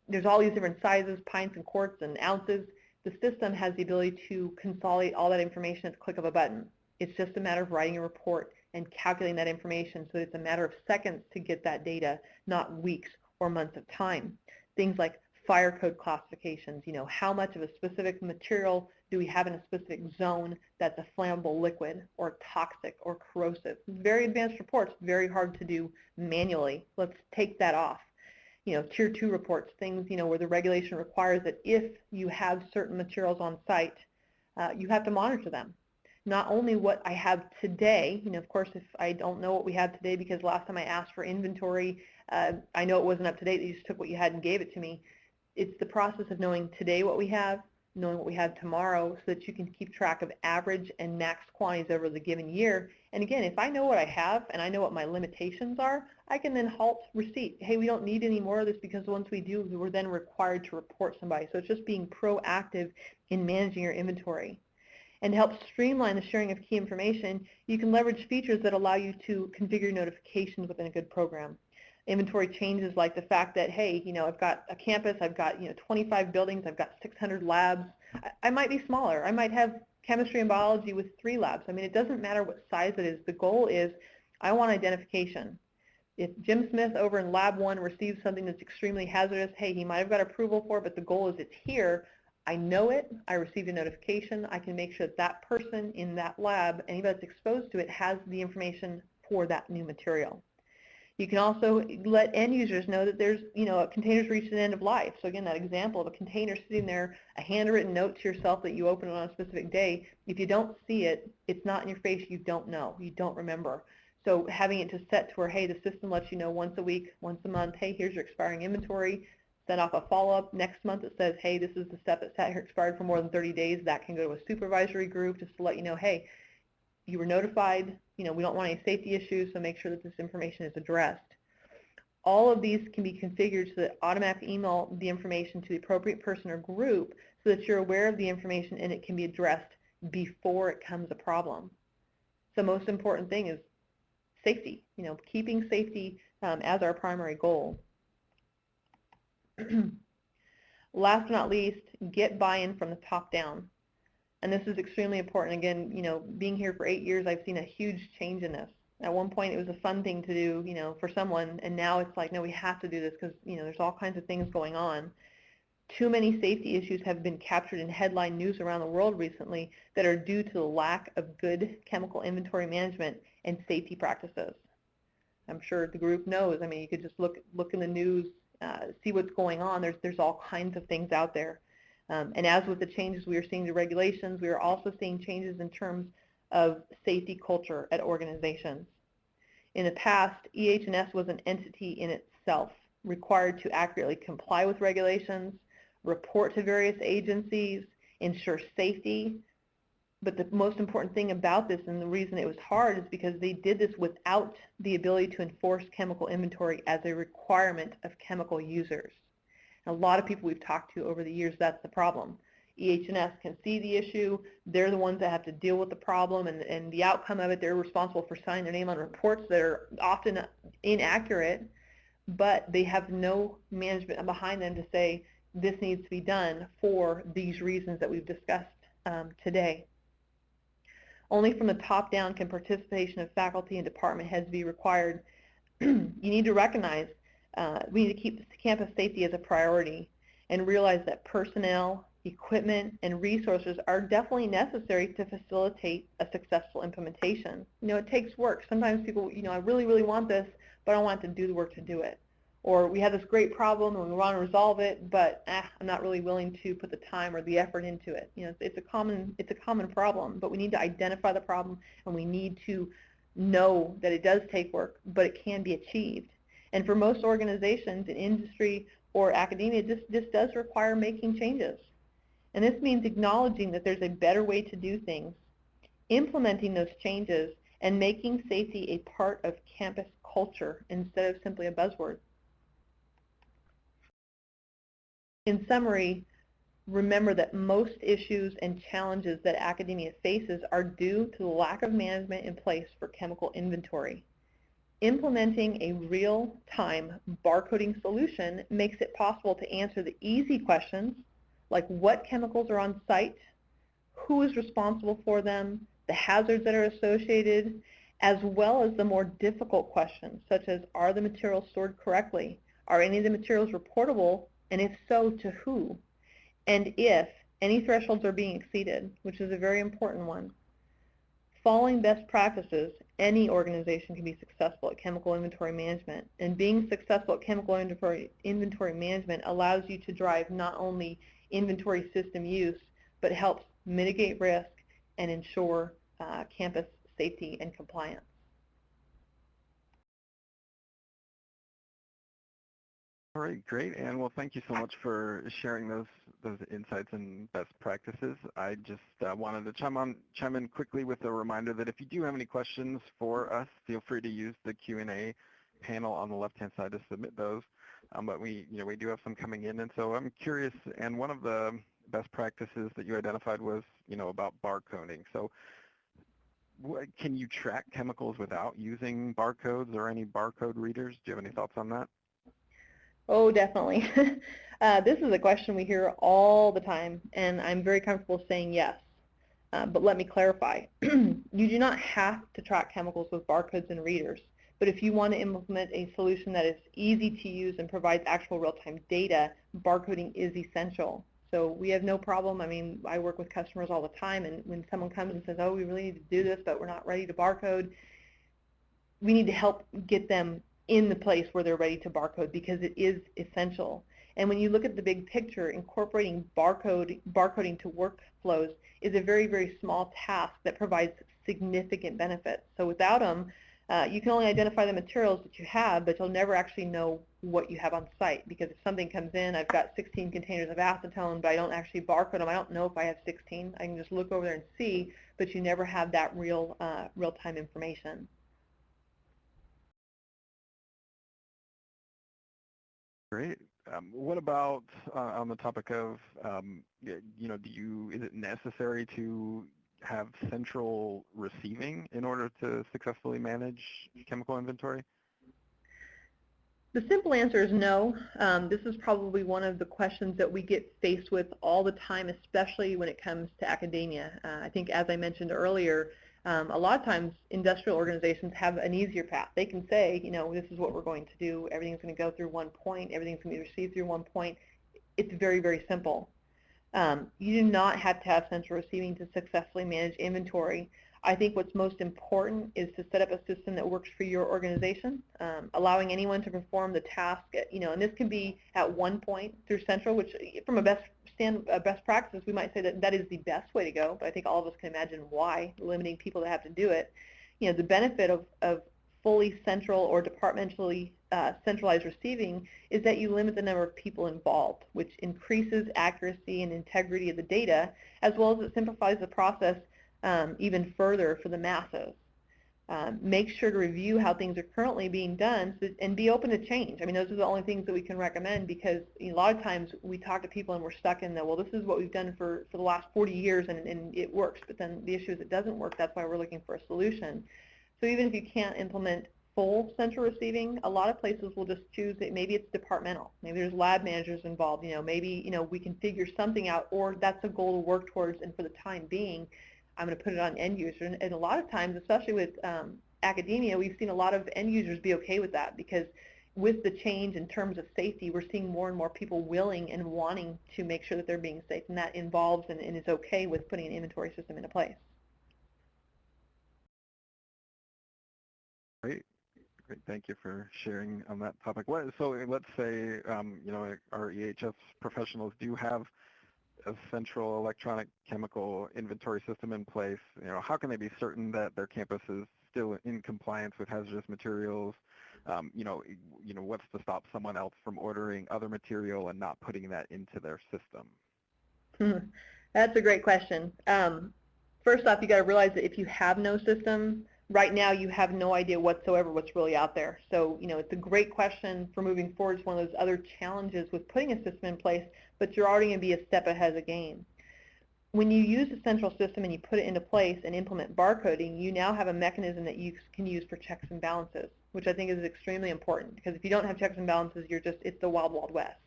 there's all these different sizes, pints and quarts and ounces. The system has the ability to consolidate all that information at the click of a button. It's just a matter of writing a report and calculating that information, so it's a matter of seconds to get that data, not weeks or months of time. Things like fire code classifications, how much of a specific material do we have in a specific zone that's a flammable liquid or toxic or corrosive. Very advanced reports, very hard to do manually. Let's take that off. Tier 2 reports, things, where the regulation requires that if you have certain materials on site, you have to monitor them. Not only what I have today, of course, if I don't know what we have today because last time I asked for inventory, I know it wasn't up to date, you just took what you had and gave it to me. It's the process of knowing today what we have, knowing what we have tomorrow, so that you can keep track of average and max quantities over the given year. And again, if I know what I have and I know what my limitations are, I can then halt receipt. Hey, we don't need any more of this because once we do, we're then required to report somebody. So it's just being proactive in managing your inventory. And to help streamline the sharing of key information, you can leverage features that allow you to configure notifications within a good program. Inventory changes like the fact that, hey, I've got a campus, I've got 25 buildings, I've got 600 labs. I might be smaller. I might have chemistry and biology with 3 labs. I mean, it doesn't matter what size it is. The goal is I want identification. If Jim Smith over in Lab 1 receives something that's extremely hazardous, hey, he might have got approval for it, but the goal is it's here. I know it. I received a notification. I can make sure that that person in that lab, anybody that's exposed to it, has the information for that new material. You can also let end users know that there's, a container's reached an end of life. So again, that example of a container sitting there, a handwritten note to yourself that you open it on a specific day. If you don't see it, it's not in your face, you don't know, you don't remember. So having it to set to where, hey, the system lets you know once a week, once a month, hey, here's your expiring inventory. Send off a follow-up. Next month it says, hey, this is the step that sat here expired for more than 30 days. That can go to a supervisory group just to let you know, hey, you were notified. We don't want any safety issues, so make sure that this information is addressed. All of these can be configured so that automatically email the information to the appropriate person or group so that you're aware of the information and it can be addressed before it becomes a problem. So the most important thing is safety, keeping safety as our primary goal. Last but not least, get buy-in from the top down. And this is extremely important. Again, being here for 8 years, I've seen a huge change in this. At one point, it was a fun thing to do, for someone, and now it's like, no, we have to do this because, there's all kinds of things going on. Too many safety issues have been captured in headline news around the world recently that are due to the lack of good chemical inventory management and safety practices. I'm sure the group knows. I mean, you could just look in the news, see what's going on. There's all kinds of things out there. And as with the changes we are seeing to regulations, we are also seeing changes in terms of safety culture at organizations. In the past, EH&S was an entity in itself, required to accurately comply with regulations, report to various agencies, ensure safety. But the most important thing about this, and the reason it was hard, is because they did this without the ability to enforce chemical inventory as a requirement of chemical users. And a lot of people we've talked to over the years, that's the problem. EH&S can see the issue. They're the ones that have to deal with the problem, and the outcome of it, they're responsible for signing their name on reports that are often inaccurate, but they have no management behind them to say, this needs to be done for these reasons that we've discussed today. Only from the top down can participation of faculty and department heads be required. You need to recognize we need to keep campus safety as a priority and realize that personnel, equipment, and resources are definitely necessary to facilitate a successful implementation. It takes work. Sometimes people, I really, really want this, but I don't want to do the work to do it. Or we have this great problem and we want to resolve it, but I'm not really willing to put the time or the effort into it. It's a common problem, but we need to identify the problem and we need to know that it does take work, but it can be achieved. And for most organizations in industry or academia, this does require making changes. And this means acknowledging that there's a better way to do things, implementing those changes, and making safety a part of campus culture instead of simply a buzzword. In summary, remember that most issues and challenges that academia faces are due to the lack of management in place for chemical inventory. Implementing a real-time barcoding solution makes it possible to answer the easy questions like what chemicals are on site, who is responsible for them, the hazards that are associated, as well as the more difficult questions such as, are the materials stored correctly? Are any of the materials reportable And if so, to who? And if any thresholds are being exceeded, which is a very important one. Following best practices, any organization can be successful at chemical inventory management. And being successful at chemical inventory management allows you to drive not only inventory system use, but helps mitigate risk and ensure campus safety and compliance. All right, great. And well, thank you so much for sharing those insights and best practices. I just wanted to chime in quickly with a reminder that if you do have any questions for us, feel free to use the Q&A panel on the left-hand side to submit those. But we do have some coming in, and so I'm curious. And one of the best practices that you identified was, about barcoding. So, can you track chemicals without using barcodes or any barcode readers? Do you have any thoughts on that? Oh, definitely. This is a question we hear all the time, and I'm very comfortable saying yes. But let me clarify. You do not have to track chemicals with barcodes and readers, but if you want to implement a solution that is easy to use and provides actual real-time data, barcoding is essential. So we have no problem. I mean, I work with customers all the time, and when someone comes and says, oh, we really need to do this, but we're not ready to barcode, we need to help get them in the place where they're ready to barcode, because it is essential. And when you look at the big picture, incorporating barcoding to workflows is a very, very small task that provides significant benefits. So without them, you can only identify the materials that you have, but you'll never actually know what you have on site, because if something comes in, I've got 16 containers of acetone, but I don't actually barcode them. I don't know if I have 16. I can just look over there and see, but you never have that real-time information. Great. What about on the topic of, is it necessary to have central receiving in order to successfully manage chemical inventory? The simple answer is no. This is probably one of the questions that we get faced with all the time, especially when it comes to academia. I think, as I mentioned earlier, a lot of times industrial organizations have an easier path. They can say, this is what we're going to do. Everything's going to go through one point. Everything's going to be received through one point. It's very, very simple. You do not have to have central receiving to successfully manage inventory. I think what's most important is to set up a system that works for your organization, allowing anyone to perform the task, and this can be at one point through central, which from a best practice, we might say that is the best way to go, but I think all of us can imagine why, limiting people that have to do it. The benefit of fully central or departmentally centralized receiving is that you limit the number of people involved, which increases accuracy and integrity of the data, as well as it simplifies the process even further for the masses. Make sure to review how things are currently being done and be open to change. I mean, those are the only things that we can recommend, because a lot of times we talk to people and we're stuck in the, well, this is what we've done for the last 40 years and it works, but then the issue is it doesn't work. That's why we're looking for a solution. So even if you can't implement full central receiving, a lot of places will just choose that maybe it's departmental. Maybe there's lab managers involved. Maybe we can figure something out, or that's a goal to work towards, and for the time being, I'm going to put it on end user. And a lot of times, especially with academia, we've seen a lot of end users be okay with that, because with the change in terms of safety, we're seeing more and more people willing and wanting to make sure that they're being safe, and that involves and is okay with putting an inventory system into place. Great. Great. Thank you for sharing on that topic. So let's say, our EHS professionals do have a central electronic chemical inventory system in place. How can they be certain that their campus is still in compliance with hazardous materials? What's to stop someone else from ordering other material and not putting that into their system? That's a great question. First off, you got to realize that if you have no system, right now you have no idea whatsoever what's really out there. So, it's a great question for moving forward. It's one of those other challenges with putting a system in place, but you're already going to be a step ahead of the game. When you use a central system and you put it into place and implement barcoding, you now have a mechanism that you can use for checks and balances, which I think is extremely important, because if you don't have checks and balances, it's the wild, wild west.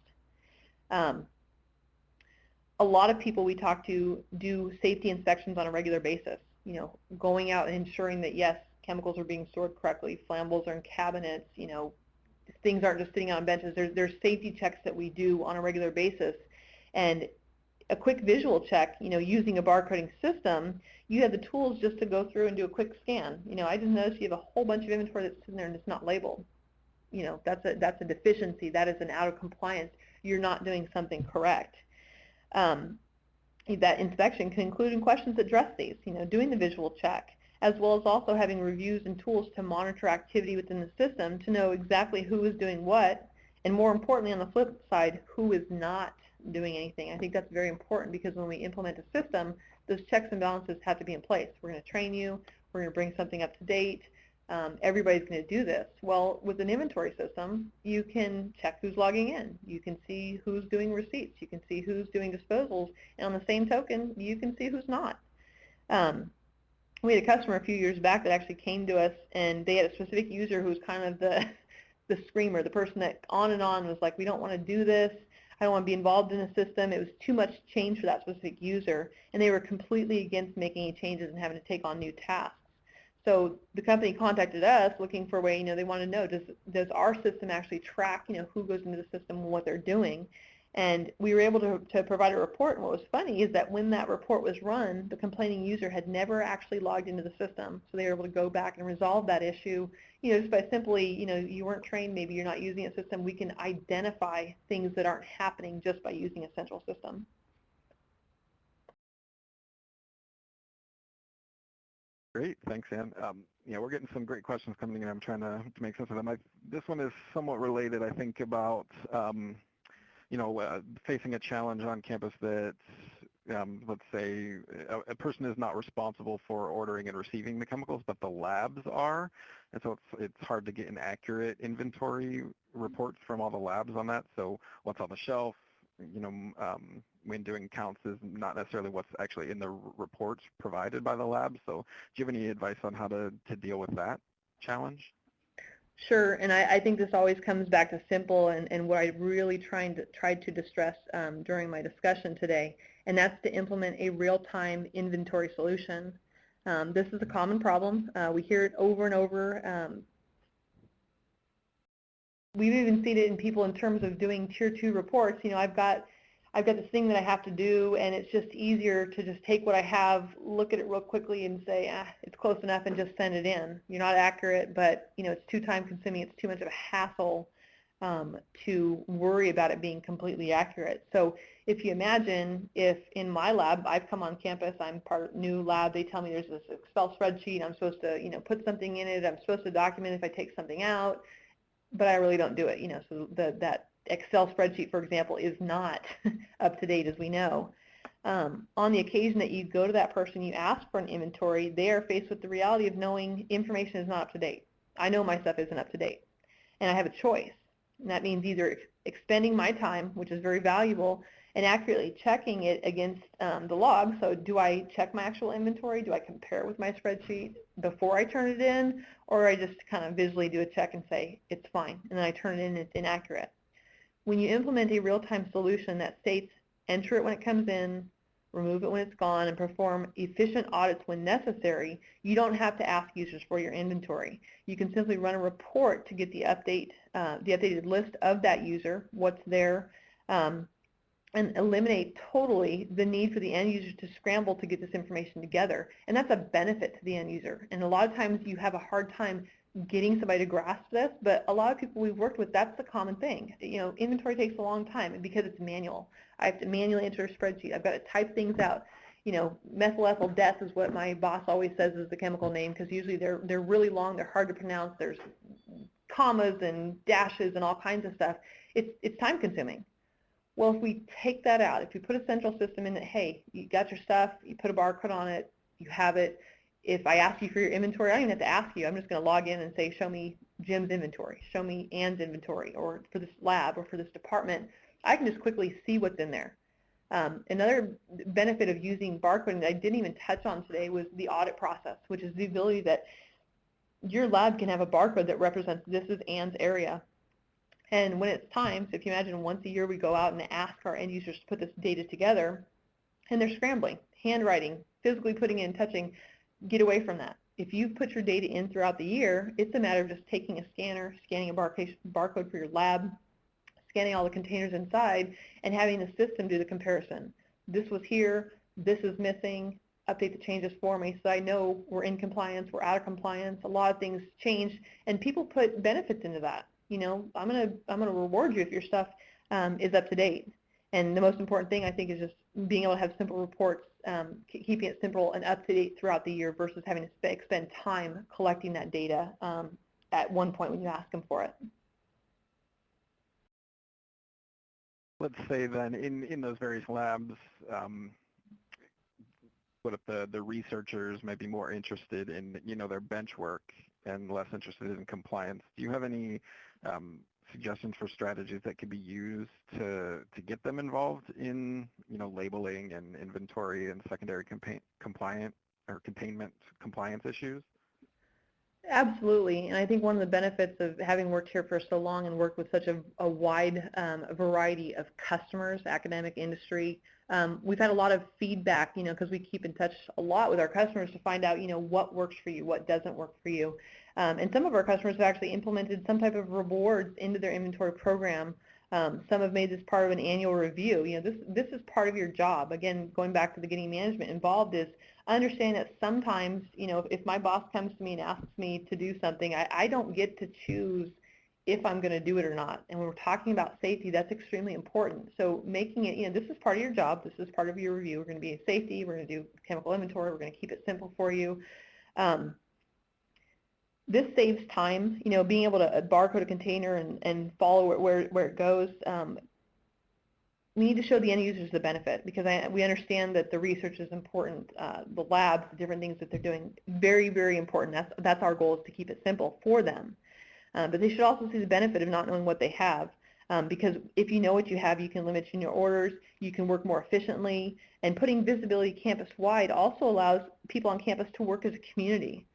A lot of people we talk to do safety inspections on a regular basis, going out and ensuring that, yes, chemicals are being stored correctly, flammables are in cabinets, things aren't just sitting on benches. There's safety checks that we do on a regular basis, and a quick visual check, using a barcoding system, you have the tools just to go through and do a quick scan. I just noticed you have a whole bunch of inventory that's sitting there and it's not labeled. That's a deficiency. That is an out of compliance. You're not doing something correct. That inspection can include questions that address these, doing the visual check, as well as also having reviews and tools to monitor activity within the system to know exactly who is doing what, and more importantly, on the flip side, who is not doing anything. I think that's very important because when we implement a system, those checks and balances have to be in place. We're going to train you. We're going to bring something up to date. Everybody's going to do this. Well, with an inventory system, you can check who's logging in. You can see who's doing receipts. You can see who's doing disposals. And on the same token, you can see who's not. We had a customer a few years back that actually came to us, and they had a specific user who was kind of the screamer, the person that on and on was like, we don't want to do this. I don't want to be involved in the system. It was too much change for that specific user, and they were completely against making any changes and having to take on new tasks. So the company contacted us looking for a way, they want to know, does our system actually track, who goes into the system and what they're doing? And we were able to provide a report, and what was funny is that when that report was run, the complaining user had never actually logged into the system, so they were able to go back and resolve that issue, just by simply, you weren't trained, maybe you're not using a system. We can identify things that aren't happening just by using a central system. Great, thanks, Ann. We're getting some great questions coming in. I'm trying to make sense of them. This one is somewhat related, I think, about facing a challenge on campus that, let's say, a person is not responsible for ordering and receiving the chemicals, but the labs are, and so it's hard to get an accurate inventory report from all the labs on that. So what's on the shelf, when doing counts is not necessarily what's actually in the reports provided by the lab. So do you have any advice on how to deal with that challenge? Sure, and I think this always comes back to simple and what I really tried to distress during my discussion today, and that's to implement a real-time inventory solution. This is a common problem. We hear it over and over. We've even seen it in people in terms of doing tier 2 reports. I've got this thing that I have to do, and it's just easier to just take what I have, look at it real quickly, and say, it's close enough, and just send it in. You're not accurate, but it's too time-consuming. It's too much of a hassle to worry about it being completely accurate. So if you imagine if in my lab, I've come on campus, I'm part of a new lab, they tell me there's this Excel spreadsheet, I'm supposed to put something in it, I'm supposed to document if I take something out, but I really don't do it. So that Excel spreadsheet, for example, is not up to date, as we know. On the occasion that you go to that person, you ask for an inventory, they are faced with the reality of knowing information is not up to date. I know my stuff isn't up to date, and I have a choice. And that means either expending my time, which is very valuable, and accurately checking it against the log. So do I check my actual inventory? Do I compare it with my spreadsheet before I turn it in? Or I just kind of visually do a check and say, it's fine, and then I turn it in and it's inaccurate. When you implement a real-time solution that states, enter it when it comes in, remove it when it's gone, and perform efficient audits when necessary, you don't have to ask users for your inventory. You can simply run a report to get the updated list of that user, what's there, and eliminate totally the need for the end user to scramble to get this information together. And that's a benefit to the end user. And a lot of times you have a hard time getting somebody to grasp this, but a lot of people we've worked with, that's the common thing. Inventory takes a long time because it's manual. I have to manually enter a spreadsheet. I've got to type things out. Methyl ethyl death is what my boss always says is the chemical name, because usually they're really long, they're hard to pronounce, there's commas and dashes and all kinds of stuff. It's time consuming. Well, if we take that out, if we put a central system in that, hey, you got your stuff, you put a barcode on it, you have it. If I ask you for your inventory, I don't even have to ask you. I'm just going to log in and say, show me Jim's inventory, show me Ann's inventory, or for this lab or for this department. I can just quickly see what's in there. Another benefit of using barcoding that I didn't even touch on today was the audit process, which is the ability that your lab can have a barcode that represents this is Ann's area. And when it's time, so if you imagine once a year we go out and ask our end users to put this data together, and they're scrambling, handwriting, physically putting in, touching, get away from that. If you've put your data in throughout the year, it's a matter of just taking a scanner, scanning a barcode for your lab, scanning all the containers inside, and having the system do the comparison. This was here, this is missing, update the changes for me so I know we're in compliance, we're out of compliance. A lot of things change, and people put benefits into that. You know, I'm gonna reward you if your stuff is up to date. And the most important thing, I think, is just being able to have simple reports, keeping it simple and up to date throughout the year versus having to spend time collecting that data at one point when you ask them for it. Let's say then in those various labs, what if the researchers may be more interested in, you know, their bench work and less interested in compliance? Do you have any suggestions for strategies that could be used to get them involved in, you know, labeling and inventory and secondary compliant or containment compliance issues? Absolutely, and I think one of the benefits of having worked here for so long and worked with such a wide variety of customers, academic, industry, we've had a lot of feedback, you know, because we keep in touch a lot with our customers to find out, you know, what works for you, what doesn't work for you. And some of our customers have actually implemented some type of rewards into their inventory program. Some have made this part of an annual review. You know, this is part of your job. Again, going back to the getting management involved is understand that sometimes, you know, if my boss comes to me and asks me to do something, I don't get to choose if I'm going to do it or not. And when we're talking about safety, that's extremely important. So making it, you know, this is part of your job. This is part of your review. We're going to be in safety. We're going to do chemical inventory. We're going to keep it simple for you. This saves time, you know, being able to barcode a container and follow where it goes. We need to show the end users the benefit because we understand that the research is important, the labs, the different things that they're doing, very, very important. That's our goal, is to keep it simple for them. But they should also see the benefit of not knowing what they have, because if you know what you have, you can limit your orders, you can work more efficiently, and putting visibility campus-wide also allows people on campus to work as a community.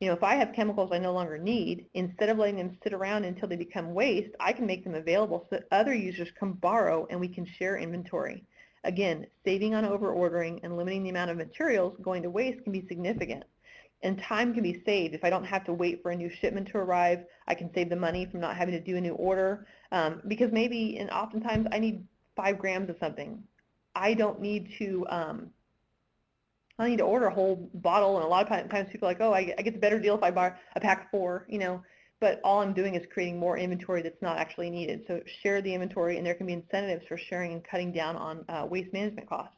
You know, if I have chemicals I no longer need, instead of letting them sit around until they become waste, I can make them available so that other users can borrow and we can share inventory. Again, saving on over-ordering and limiting the amount of materials going to waste can be significant. And time can be saved. If I don't have to wait for a new shipment to arrive, I can save the money from not having to do a new order. Because maybe, and oftentimes, I need 5 grams of something. I don't need to order a whole bottle, and a lot of times people are like, oh, I get the better deal if I buy a pack of 4, you know, but all I'm doing is creating more inventory that's not actually needed. So share the inventory, and there can be incentives for sharing and cutting down on waste management costs.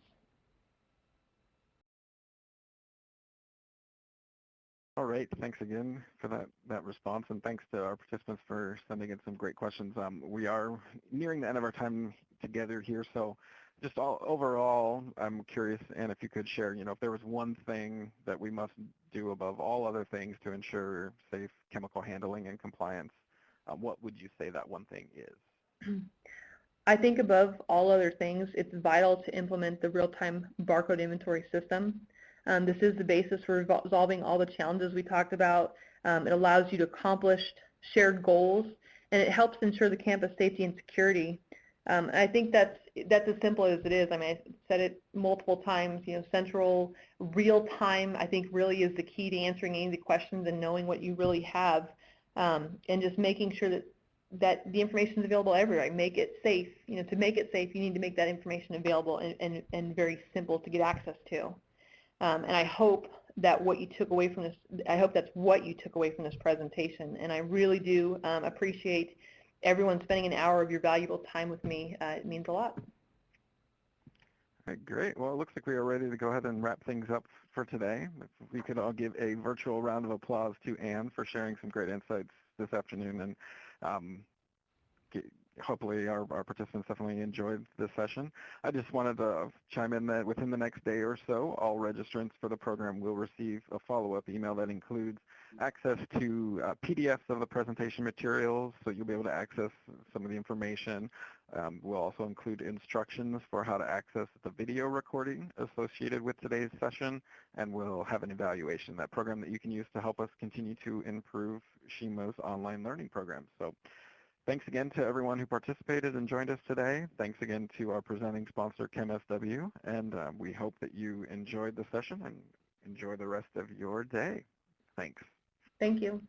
All right, thanks again for that response, and thanks to our participants for sending in some great questions. We are nearing the end of our time together here, so just overall, I'm curious, Anne, if you could share, you know, if there was one thing that we must do above all other things to ensure safe chemical handling and compliance, what would you say that one thing is? I think above all other things, it's vital to implement the real-time barcode inventory system. This is the basis for resolving all the challenges we talked about. It allows you to accomplish shared goals, and it helps ensure the campus safety and security. And I think that's as simple as it is. I mean, I said it multiple times, you know, central real-time, I think, really is the key to answering any of the questions and knowing what you really have, and just making sure that the information is available everywhere. Make it safe. You know, to make it safe, you need to make that information available and very simple to get access to. And I hope that what you took away from this, I hope that's what you took away from this presentation. And I really do appreciate everyone spending an hour of your valuable time with me. It means a lot. All right, great. Well, it looks like we are ready to go ahead and wrap things up for today. If we could all give a virtual round of applause to Anne for sharing some great insights this afternoon, and hopefully our participants definitely enjoyed this session. I just wanted to chime in that within the next day or so, all registrants for the program will receive a follow-up email that includes access to PDFs of the presentation materials, so you'll be able to access some of the information. We'll also include instructions for how to access the video recording associated with today's session, and we'll have an evaluation, that program that you can use to help us continue to improve SHMO's online learning program. So thanks again to everyone who participated and joined us today. Thanks again to our presenting sponsor, ChemSW, and we hope that you enjoyed the session and enjoy the rest of your day. Thanks. Thank you.